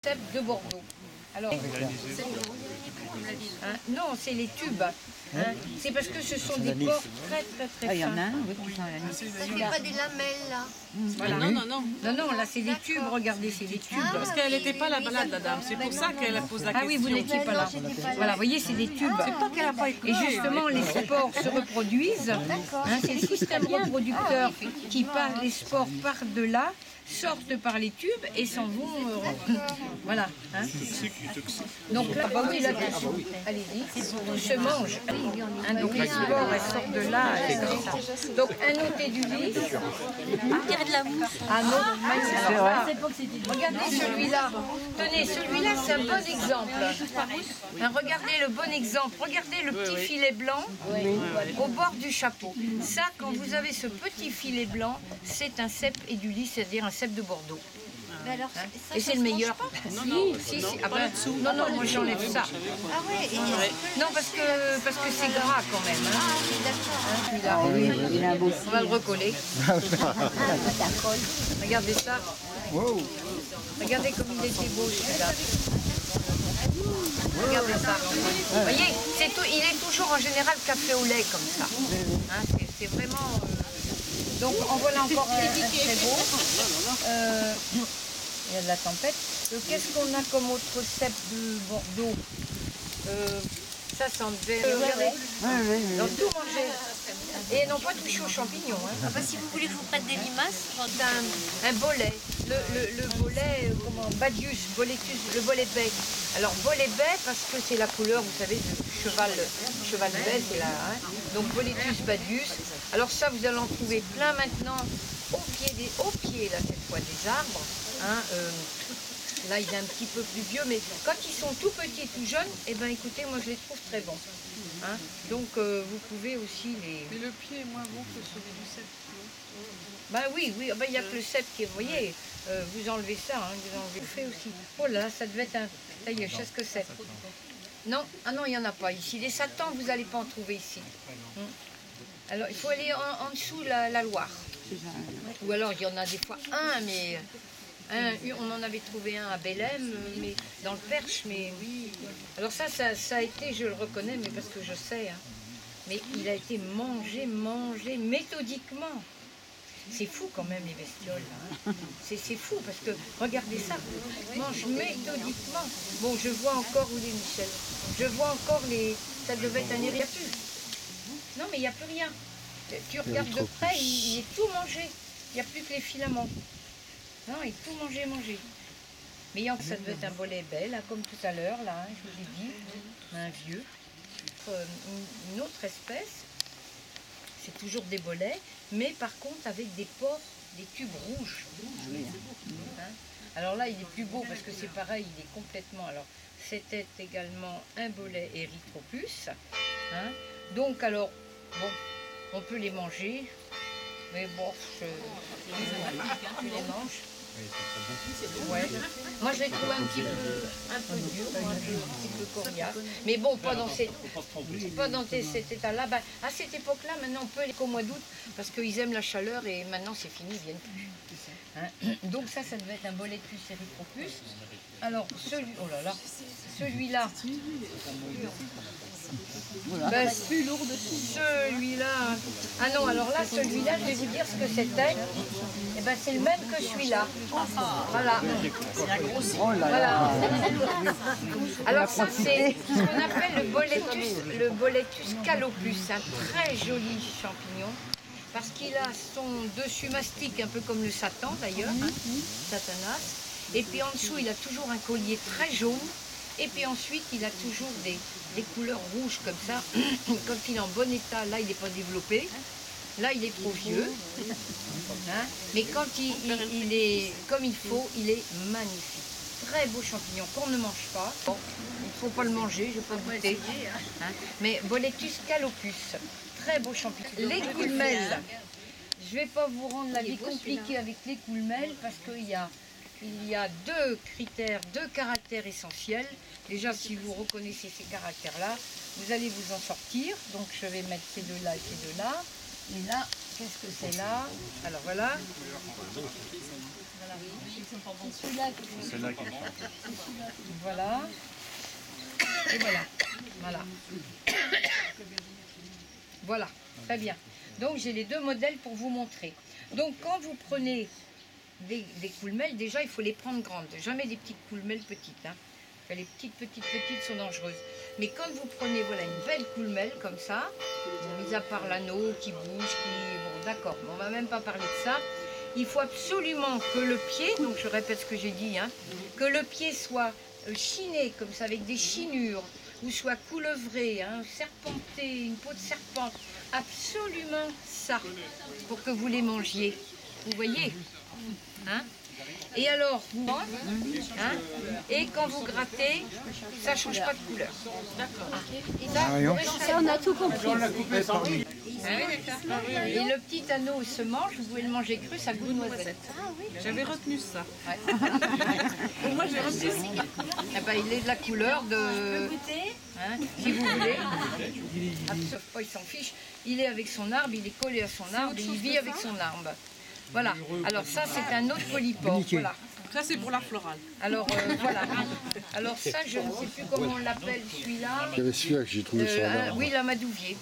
cèpe de Bordeaux. Alors, non, c'est les tubes. C'est parce que ce sont des porcs très fins. Il y en a un, oui, qui sont à la limite. Ça n'est pas des lamelles là. Voilà. Non, là c'est des tubes, regardez, c'est des tubes. Parce qu'elle n'était pas là, la dame. C'est pour ça qu'elle pose la question. Ah oui, vous n'étiez pas là. Voilà, vous voyez, c'est des tubes. Et justement, les spores se reproduisent. C'est le système reproducteur qui part, les spores partent de là, sortent par les tubes et s'en vont. Voilà. Donc là, bah oui, là, allez-y, se mange. Donc les spores, elles sortent de là. Donc un otédulis. On dirait de la mousse. Ah non, regardez celui-là. Tenez, celui-là, c'est un bon exemple. Regardez le bon exemple. Regardez le petit filet blanc au bord du chapeau. Ça, quand vous avez ce petit filet blanc, c'est un cèpe édulis, c'est-à-dire un cèpe de Bordeaux. Mais alors, ça, Et c'est le meilleur. Si. Ah ben, non, moi j'enlève ça. Ah ouais, Non, parce que c'est gras quand même. oui, d'accord. Celui-là. Il a un beau On va le recoller. Regardez ça. Regardez comme il était beau celui-là. Regardez ça. Vous voyez, il est toujours en général café au lait comme ça. C'est vraiment... Donc en voilà encore un très beau. Il y a de la tempête. Qu'est-ce qu'on a comme autre cèpe de Bordeaux? Ça devait... Dans tout manger. Et non pas toucher aux champignons. Si vous voulez que je vous prête des limaces, Un bolet. Le bolet, Badius, boletus, le bolet de bec. Alors bolet de bec parce que c'est la couleur, vous savez, du cheval de bec, c'est là. Donc boletus badius. Alors ça, vous allez en trouver plein maintenant au pied là cette fois des arbres. Là, il est un petit peu plus vieux, mais quand ils sont tout petits et tout jeunes, eh ben, écoutez, moi je les trouve très bons. Donc vous pouvez aussi les... Mais le pied est moins bon que celui du cèpe. Ben oui, il n'y a que le cèpe qui est, vous voyez, vous enlevez ça, vous enlevez le fait aussi. Oh là, ça devait être un... Ça y est, je sais ce que c'est. Non, il n'y en a pas ici. Les satans, vous n'allez pas en trouver ici. Alors, il faut aller en dessous la Loire. Ou alors, il y en a des fois un, mais... on en avait trouvé un à Bélem, mais dans le Perche, mais oui. Alors ça a été, je le reconnais, mais parce que je sais, mais il a été mangé méthodiquement. C'est fou quand même les bestioles, c'est fou parce que regardez ça, mange méthodiquement. Bon, je vois encore où est Michel. Je vois encore ça devait être un il n'y a plus. Non, mais il n'y a plus rien. Tu regardes de près, il est tout mangé. Il n'y a plus que les filaments. Non, il est tout mangé. Mais ça devait être un bolet bel, comme tout à l'heure, là, je vous ai dit, un vieux. Une autre espèce, c'est toujours des bolets, mais par contre avec des pores, des tubes rouges. Alors là, il est plus beau parce que c'est pareil, il est complètement... Alors, c'était également un bolet Erythropus. Donc alors, bon, on peut les manger. Mais bon, tu les manges. Ouais. Moi, je les trouve un peu dur, un petit peu coriace. Mais bon, pas dans cet état-là. À cette époque-là, maintenant, on peut les qu'au mois d'août, parce qu'ils aiment la chaleur et maintenant, c'est fini, ils viennent plus. Donc ça devait être un boletus erythropus. Alors, celui-là... plus lourd dessus. Celui-là... Ah non, alors là, celui-là, je vais vous dire ce que c'était. Eh ben, c'est le même que celui-là. Voilà. Voilà. Alors ça, c'est ce qu'on appelle le boletus calopus. Un très joli champignon. Parce qu'il a son dessus mastic, un peu comme le Satan d'ailleurs, Satanas. Et puis en dessous, il a toujours un collier très jaune. Et puis ensuite, il a toujours des couleurs rouges comme ça. Quand il est en bon état, là, il n'est pas développé. Là, il est trop vieux. Mais quand il est comme il faut, il est magnifique. Très beau champignon qu'on ne mange pas. Bon, il ne faut pas le manger, je ne vais pas goûter. Mais Boletus calopus, très beau champignon. Les coulmelles, je ne vais pas vous rendre la vie compliquée avec les coulmelles parce qu'il y a deux critères, deux caractères essentiels. Déjà, si vous reconnaissez ces caractères-là, vous allez vous en sortir. Donc, je vais mettre ces deux-là et ces deux-là. Et là, qu'est-ce que c'est là? Alors voilà. Voilà. Et voilà. Voilà. Voilà. Très bien. Donc j'ai les deux modèles pour vous montrer. Donc quand vous prenez des coulmelles, déjà il faut les prendre grandes. Jamais des petites coulmelles petites. Hein. Les petites sont dangereuses. Mais quand vous prenez voilà, une belle coulmelle comme ça, bon, mis à part l'anneau qui bouge, bon d'accord, on ne va même pas parler de ça. Il faut absolument que le pied, donc je répète ce que j'ai dit, hein, que le pied soit chiné comme ça avec des chinures, ou soit coulevré, hein, serpenté, une peau de serpent. Absolument ça, pour que vous les mangiez. Vous voyez, hein? Et alors, hein, et quand vous grattez, ça ne change pas de couleur. D'accord. Ça, on a tout compris. Et le petit anneau se mange, vous pouvez le manger cru, ça goûte noisette. J'avais retenu ça. Ouais. Moi, j'ai retenu ça. Eh ben, il est de la couleur de... Hein, si vous voulez. Sauf pas, il s'en fiche. Il est avec son arbre, il est collé à son arbre, et il vit avec son arbre. Voilà. Alors ça, c'est un autre polypore. Voilà. Ça, c'est pour la florale. Alors, voilà. Alors ça, je ne sais plus comment on l'appelle, celui-là. Il y avait celui-là que j'ai trouvé sur l'arbre. Oui, l'amadouvier.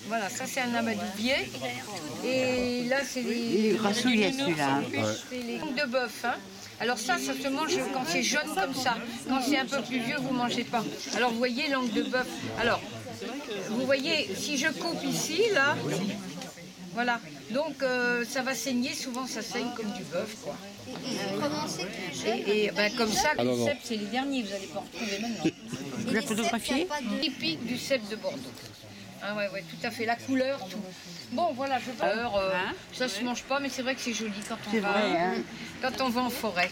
Voilà, ça, c'est un amadouvier. Et là, c'est les... Il est grassouillet celui-là. C'est les langues de bœuf. Hein. Alors ça se mange quand c'est jaune comme ça. Quand c'est un peu plus vieux, vous ne mangez pas. Alors, vous voyez, langue de bœuf. Alors, vous voyez, si je coupe ici, là... Voilà, donc ça va saigner, souvent ça saigne comme du bœuf, quoi. Comment c'est que j'aime? Et ben, comme ça, Ah, non, les non. cèpes, c'est les derniers, vous n'allez pas en retrouver maintenant. Vous l'avez photographié? Typique du cèpe de Bordeaux. Ah ouais, tout à fait, la couleur, tout. Bon, voilà, je veux ça se mange pas, mais c'est vrai que c'est joli quand on va, vrai, hein. quand on va en forêt.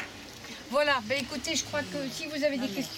Voilà, ben écoutez, je crois que si vous avez des questions...